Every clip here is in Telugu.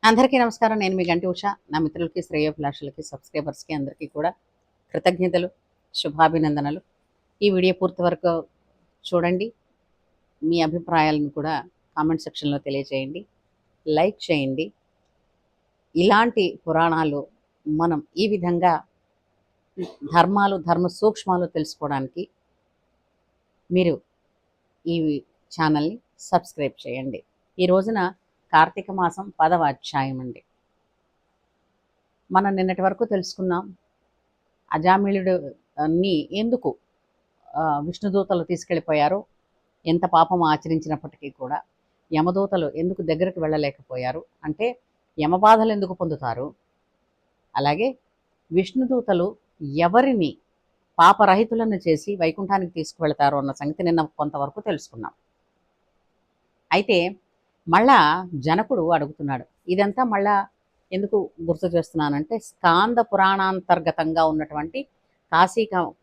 అందరికీ నమస్కారం. నేను మీ గంటి ఉష. నా మిత్రులకి, శ్రేయోభిలాషులకి, సబ్స్క్రైబర్స్కి అందరికీ కూడా కృతజ్ఞతలు, శుభాభినందనలు. ఈ వీడియో పూర్తి వరకు చూడండి. మీ అభిప్రాయాలను కూడా కామెంట్ సెక్షన్లో తెలియజేయండి, లైక్ చేయండి. ఇలాంటి పురాణాలు మనం ఈ విధంగా ధర్మాలు, ధర్మ సూక్ష్మాలు తెలుసుకోవడానికి మీరు ఈ ఛానల్ని సబ్స్క్రైబ్ చేయండి. ఈ రోజున కార్తీక మాసం 10వ అధ్యాయం అండి. మనం నిన్నటి వరకు తెలుసుకున్నాం అజామిళుడిని ఎందుకు విష్ణుదూతలు తీసుకెళ్ళిపోయారు, ఎంత పాపం ఆచరించినప్పటికీ కూడా యమదూతలు ఎందుకు దగ్గరకు వెళ్ళలేకపోయారు అంటే యమబాధలు ఎందుకు పొందుతారు, అలాగే విష్ణుదూతలు ఎవరిని పాపరహితులను చేసి వైకుంఠానికి తీసుకువెళతారు అన్న సంగతి నిన్న కొంతవరకు తెలుసుకున్నాం. అయితే మళ్ళా జనకుడు అడుగుతున్నాడు. ఇదంతా మళ్ళా ఎందుకు గుర్తు చేస్తున్నానంటే స్కాంద పురాణాంతర్గతంగా ఉన్నటువంటి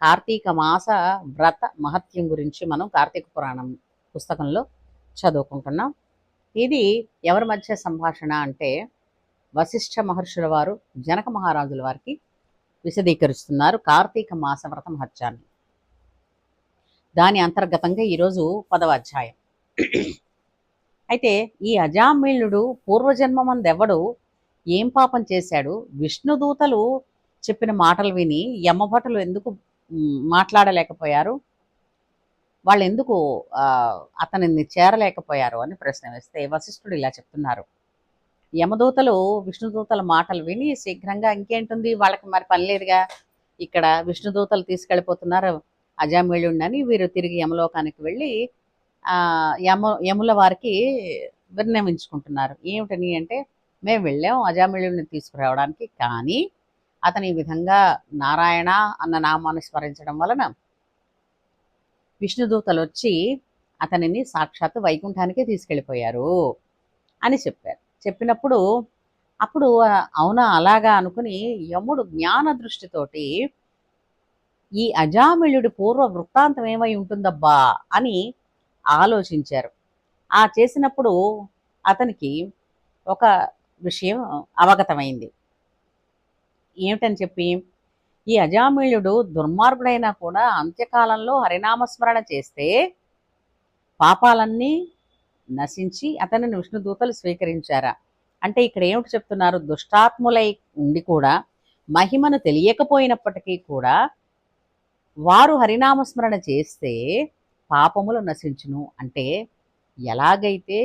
కార్తీక మాస వ్రత మహత్యం గురించి మనం కార్తీక పురాణం పుస్తకంలో చదువుకుంటున్నాం. ఇది ఎవరి మధ్య సంభాషణ అంటే వశిష్ఠ మహర్షుల వారు జనక మహారాజుల వారికి విశదీకరిస్తున్నారు కార్తీక మాస వ్రత మహత్యాన్ని. దాని అంతర్గతంగా ఈరోజు 10వ అధ్యాయం. అయితే ఈ అజామిళుడు పూర్వజన్మమందెవడు, ఏం పాపం చేశాడు, విష్ణుదూతలు చెప్పిన మాటలు విని యమభటులు ఎందుకు మాట్లాడలేకపోయారు, వాళ్ళు ఎందుకు అతనిని చేరలేకపోయారు అని ప్రశ్న వేస్తే వశిష్ఠుడు ఇలా చెప్తున్నారు. యమదూతలు విష్ణుదూతల మాటలు విని శీఘ్రంగా ఇంకేంటుంది వాళ్ళకి మరి పని లేదుగా, ఇక్కడ విష్ణుదూతలు తీసుకెళ్ళిపోతున్నారు అజామిళుడిని, వీరు తిరిగి యమలోకానికి వెళ్ళి యముల వారికి విన్నవించుకుంటున్నారు. ఏమిటని అంటే మేము వెళ్ళాం అజామిళుడిని తీసుకురావడానికి, కానీ అతని ఈ విధంగా నారాయణ అన్న నామాన్ని స్మరించడం వలన విష్ణుదూతలు వచ్చి అతనిని సాక్షాత్తు వైకుంఠానికే తీసుకెళ్ళిపోయారు అని చెప్పారు. చెప్పినప్పుడు అప్పుడు అవునా అలాగా అనుకుని యముడు జ్ఞాన దృష్టితోటి ఈ అజామిళుడి పూర్వ వృత్తాంతం ఏమై ఉంటుందబ్బా అని ఆలోచించారు. ఆ చేసినప్పుడు అతనికి ఒక విషయం అవగతమైంది. ఏమిటని చెప్పి, ఈ అజామిళుడు దుర్మార్గుడైనా కూడా అంత్యకాలంలో హరినామస్మరణ చేస్తే పాపాలన్నీ నశించి అతనిని విష్ణుదూతలు స్వీకరించారా అంటే ఇక్కడ ఏమిటి చెప్తున్నారు, దుష్టాత్ములై ఉండి కూడా మహిమను తెలియకపోయినప్పటికీ కూడా వారు హరినామస్మరణ చేస్తే పాపములు నశించును. అంటే ఎలాగైతే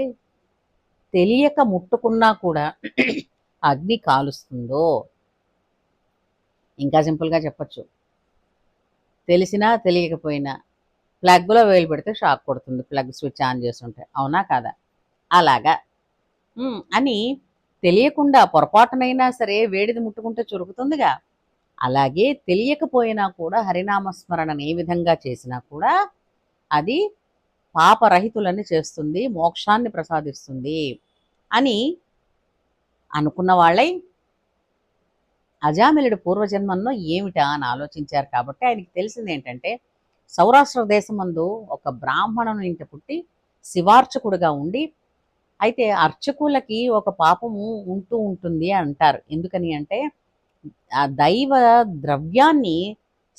తెలియక ముట్టుకున్నా కూడా అగ్ని కాలుస్తుందో, ఇంకా సింపుల్గా చెప్పచ్చు, తెలిసినా తెలియకపోయినా ప్లగ్లో వేలు పెడితే షాక్ కొడుతుంది, ప్లగ్ స్విచ్ ఆన్ చేస్తుంటే, అవునా కాదా? అలాగా అని తెలియకుండా పొరపాటునైనా సరే వేడిది ముట్టుకుంటే చురుకుతుందిగా, అలాగే తెలియకపోయినా కూడా హరినామస్మరణను ఏ విధంగా చేసినా కూడా అది పాపరహితులని చేస్తుంది, మోక్షాన్ని ప్రసాదిస్తుంది అని అనుకున్న వాళ్ళై అజామిళుడి పూర్వజన్మంలో ఏమిటా అని ఆలోచించారు. కాబట్టి ఆయనకి తెలిసింది ఏంటంటే సౌరాష్ట్ర దేశమందు ఒక బ్రాహ్మణుని ఇంట పుట్టి శివార్చకుడుగా ఉండి, అయితే అర్చకులకి ఒక పాపము ఉంటూ ఉంటుంది అంటారు. ఎందుకని అంటే ఆ దైవ ద్రవ్యాన్ని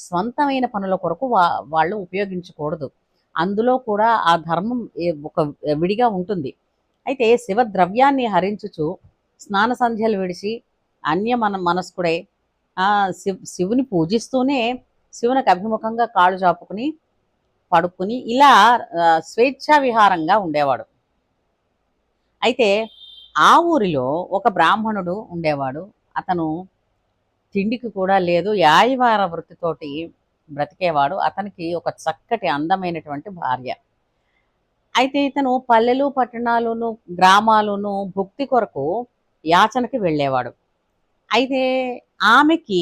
స్వంతమైన పనుల కొరకు వాళ్ళు ఉపయోగించకూడదు, అందులో కూడా ఆ ధర్మం ఒక విడిగా ఉంటుంది. అయితే శివ ద్రవ్యాన్ని హరించుచు స్నాన సంధ్యలు విడిచి మనస్కుడై శివుని పూజిస్తూనే శివునికి అభిముఖంగా కాళ్ళు చాపుకుని పడుకుని ఇలా స్వేచ్ఛా విహారంగా ఉండేవాడు. అయితే ఆ ఊరిలో ఒక బ్రాహ్మణుడు ఉండేవాడు. అతను తిండికి కూడా లేదు, యాయవార వృత్తితోటి బ్రతికేవాడు. అతనికి ఒక చక్కటి అందమైనటువంటి భార్య. అయితే ఇతను పల్లెలు పట్టణాలును గ్రామాలను భుక్తి కొరకు యాచనకి వెళ్ళేవాడు. అయితే ఆమెకి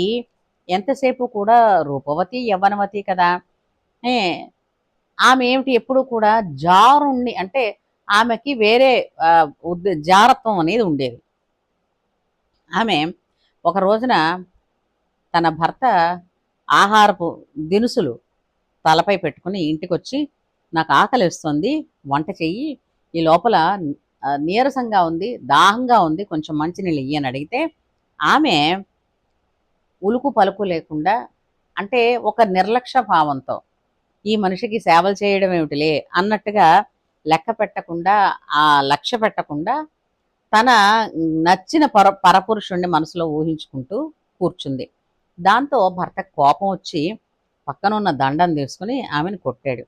ఎంతసేపు కూడా రూపవతి యవ్వనవతి కదా, ఆమె ఏమిటి ఎప్పుడు కూడా జారుణ్ణి అంటే ఆమెకి వేరే జారత్వం అనేది ఉండేది. ఆమె ఒక రోజున తన భర్త ఆహారపు దినుసులు తలపై పెట్టుకుని ఇంటికి వచ్చి, నాకు ఆకలి వేస్తుంది, వంట చెయ్యి, ఈ లోపల నీరసంగా ఉంది, దాహంగా ఉంది, కొంచెం మంచినీళ్ళు ఇయ్యని అడిగితే ఆమె ఉలుకు పలుకు లేకుండా, అంటే ఒక నిర్లక్ష్య భావంతో ఈ మనిషికి సేవలు చేయడం ఏమిటిలే అన్నట్టుగా లెక్క పెట్టకుండా, ఆ లక్ష్య పెట్టకుండా తన నచ్చిన పరపురుషుణ్ణి మనసులో ఊహించుకుంటూ కూర్చుంది. దాంతో భర్త కోపం వచ్చి పక్కనున్న దండం తీసుకుని ఆమెను కొట్టాడు.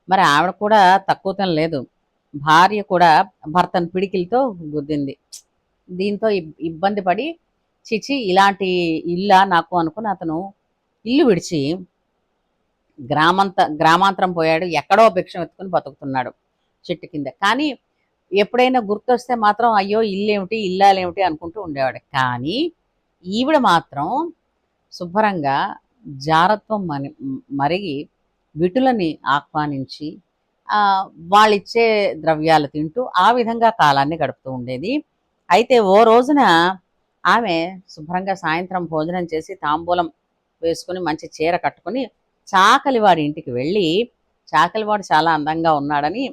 మరి ఆవిడ కూడా తక్కువ తినలేదు. భార్య కూడా భర్తను పిడికిలితో గుద్దింది. దీంతో ఇబ్బంది పడి చిచి ఇలాంటి ఇల్లా నాకు అనుకుని అతను ఇల్లు విడిచి గ్రామాంతరం పోయాడు. ఎక్కడో భిక్షం ఎత్తుకుని బతుకుతున్నాడు చెట్టు కింద. కానీ ఎప్పుడైనా గుర్తొస్తే మాత్రం అయ్యో ఇల్లేమిటి ఇల్లాలేమిటి అనుకుంటూ ఉండేవాడు. కానీ ఈవిడ మాత్రం శుభ్రంగా జారత్వం మరిగి విటులని ఆహ్వానించి వాళ్ళిచ్చే ద్రవ్యాలు తింటూ ఆ విధంగా కాలాన్ని గడుపుతూ ఉండేది. అయితే ఓ రోజున ఆమె శుభ్రంగా సాయంత్రం భోజనం చేసి తాంబూలం వేసుకుని మంచి చీర కట్టుకుని చాకలివాడి ఇంటికి వెళ్ళి, చాకలివాడు చాలా అందంగా ఉన్నాడని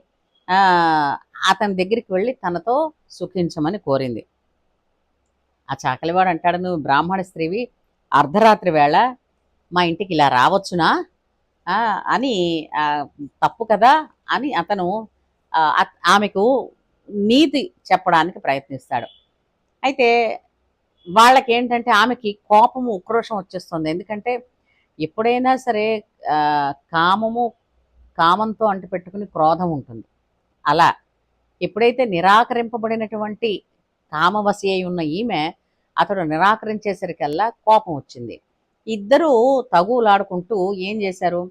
అతని దగ్గరికి వెళ్ళి తనతో సుఖించమని కోరింది. ఆ చాకలివాడు అంటాడు, నువ్వు బ్రాహ్మణ స్త్రీవి, అర్ధరాత్రి వేళ మా ఇంటికి ఇలా రావచ్చునా అని, తప్పు కదా అని అతను ఆమెకు నీతి చెప్పడానికి ప్రయత్నిస్తాడు. అయితే వాళ్ళకేంటంటే ఆమెకి కోపము ఉక్రోషం వచ్చేస్తుంది. ఎందుకంటే ఎప్పుడైనా సరే కామంతో అంటిపెట్టుకుని క్రోధం ఉంటుంది. అలా ఎప్పుడైతే నిరాకరింపబడినటువంటి కామవశి అయి ఉన్న ఈమె అతడు నిరాకరించేసరికల్లా కోపం వచ్చింది. ఇద్దరూ తగులాడుకుంటూ ఏం చేశారు,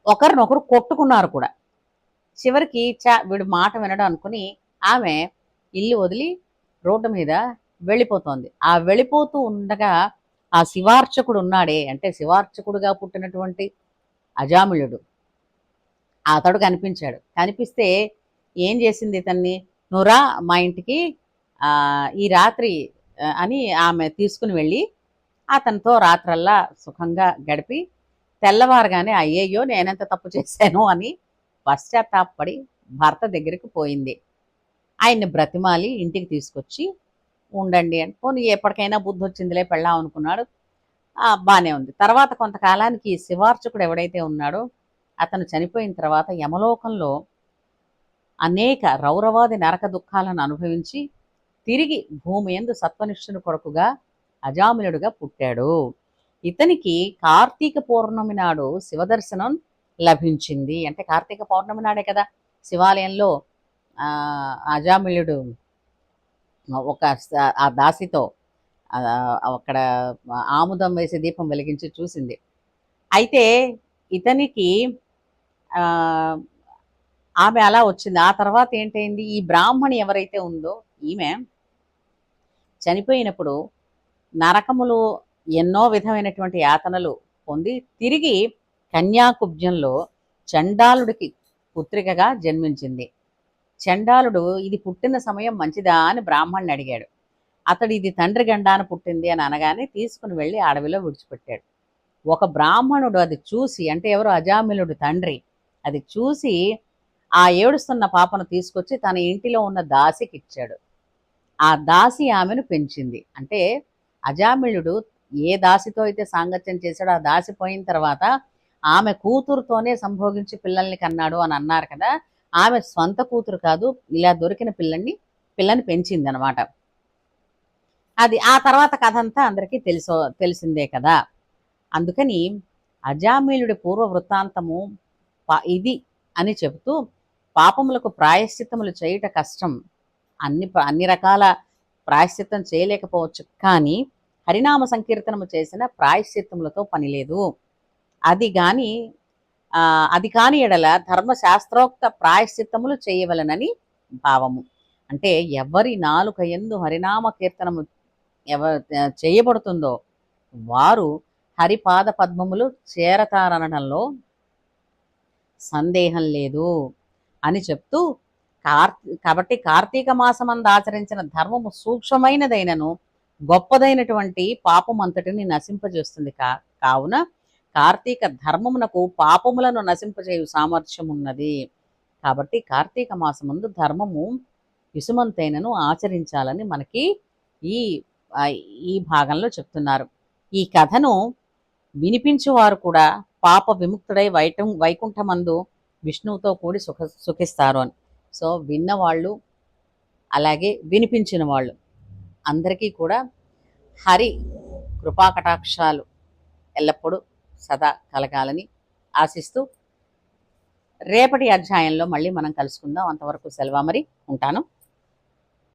ఒకరినొకరు కొట్టుకున్నారు కూడా. చివరికి వీడు మాట వినడం అనుకుని ఆమె ఇల్లు వదిలి రోడ్డు మీద వెళ్ళిపోతోంది. ఆ వెళ్ళిపోతూ ఉండగా ఆ శివార్చకుడు ఉన్నాడే, అంటే శివార్చకుడుగా పుట్టినటువంటి అజామిళుడు అతడు కనిపించాడు. కనిపిస్తే ఏం చేసింది ఇతన్ని, నువ్వురా మా ఇంటికి ఈ రాత్రి అని ఆమె తీసుకుని వెళ్ళి అతనితో రాత్రల్లా సుఖంగా గడిపి తెల్లవారుగానే అయ్యయ్యో నేనెంత తప్పు చేశాను అని పశ్చాత్తాపడి భర్త దగ్గరికి పోయింది. ఆయన్ని బ్రతిమాలి ఇంటికి తీసుకొచ్చి ఉండండి అని, పోనీ ఎప్పటికైనా బుద్ధి వచ్చిందిలే పెళ్ళాం అనుకున్నాడు. బాగానే ఉంది. తర్వాత కొంతకాలానికి శివార్చకుడు ఎవడైతే ఉన్నాడో అతను చనిపోయిన తర్వాత యమలోకంలో అనేక రౌరవాది నరక దుఃఖాలను అనుభవించి తిరిగి భూమి యందు సత్వనిష్ఠుని కొడుకుగా అజామిలుడుగా పుట్టాడు. ఇతనికి కార్తీక పౌర్ణమి నాడు శివదర్శనం లభించింది. అంటే కార్తీక పౌర్ణమి నాడే కదా శివాలయంలో అజామిళుడు ఒక ఆ దాసితో అక్కడ ఆముదం వేసి దీపం వెలిగించి చూసింది. అయితే ఇతనికి ఆమె అలా వచ్చింది. ఆ తర్వాత ఏంటైంది, ఈ బ్రాహ్మణి ఎవరైతే ఉందో ఈమె చనిపోయినప్పుడు నరకములు ఎన్నో విధమైనటువంటి యాతనలు పొంది తిరిగి కన్యాకుబ్జంలో చండాలుడికి పుత్రికగా జన్మించింది. చండాలుడు ఇది పుట్టిన సమయం మంచిదా అని బ్రాహ్మణ్ణి అడిగాడు. అతడు ఇది తండ్రి గండాన పుట్టింది అని అనగానే తీసుకుని వెళ్ళి అడవిలో విడిచిపెట్టాడు. ఒక బ్రాహ్మణుడు అది చూసి, అంటే ఎవరు, అజామిలుడు తండ్రి, అది చూసి ఆ ఏడుస్తున్న పాపను తీసుకొచ్చి తన ఇంటిలో ఉన్న దాసికి ఇచ్చాడు. ఆ దాసి ఆమెను పెంచింది. అంటే అజామిళుడు ఏ దాసితో అయితే సాంగత్యం చేశాడో ఆ దాసి పోయిన తర్వాత ఆమె కూతురుతోనే సంభోగించి పిల్లల్ని కన్నాడు అని అన్నారు కదా, ఆమె స్వంత కూతురు కాదు, ఇలా దొరికిన పిల్లని పెంచింది అనమాట. అది ఆ తర్వాత కథ అంతా అందరికీ తెలిసిందే కదా. అందుకని అజామిళుడి పూర్వ వృత్తాంతము ఇది అని చెబుతూ పాపములకు ప్రాయశ్చిత్తములు చేయుట కష్టం, అన్ని రకాల ప్రాయశ్చిత్తం చేయలేకపోవచ్చు, కానీ హరినామ సంకీర్తనము చేసిన ప్రాయశ్చిత్తములతో పని లేదు. అది కాని ఎడల ధర్మశాస్త్రోక్త ప్రాయశ్చిత్తములు చేయవలనని భావము. అంటే ఎవరి నాలుక యందు హరినామ కీర్తనము చేయబడుతుందో వారు హరిపాద పద్మములు చేరతారనడంలో సందేహం లేదు అని చెప్తూ, కాబట్టి కార్తీక మాసమందు ఆచరించిన ధర్మము సూక్ష్మమైనదైనను గొప్పదైనటువంటి పాపమంతటిని నశింపజేస్తుంది. కావున కార్తీక ధర్మమునకు పాపములను నశింపజేయు సామర్థ్యం ఉన్నది. కాబట్టి కార్తీక మాసమందు ధర్మము ఇసుమంతైనను ఆచరించాలని మనకి ఈ ఈ భాగంలో చెప్తున్నారు. ఈ కథను వినిపించువారు కూడా పాప విముక్తుడై వైకుంఠమందు విష్ణువుతో కూడి సుఖిస్తారు అని. సో విన్నవాళ్ళు అలాగే వినిపించిన వాళ్ళు అందరికీ కూడా హరి కృపాకటాక్షాలు ఎల్లప్పుడూ సదా కలగాలని ఆశిస్తూ రేపటి అధ్యాయంలో మళ్ళీ మనం కలుసుకుందాం. అంతవరకు సెలవు, మరి ఉంటాను.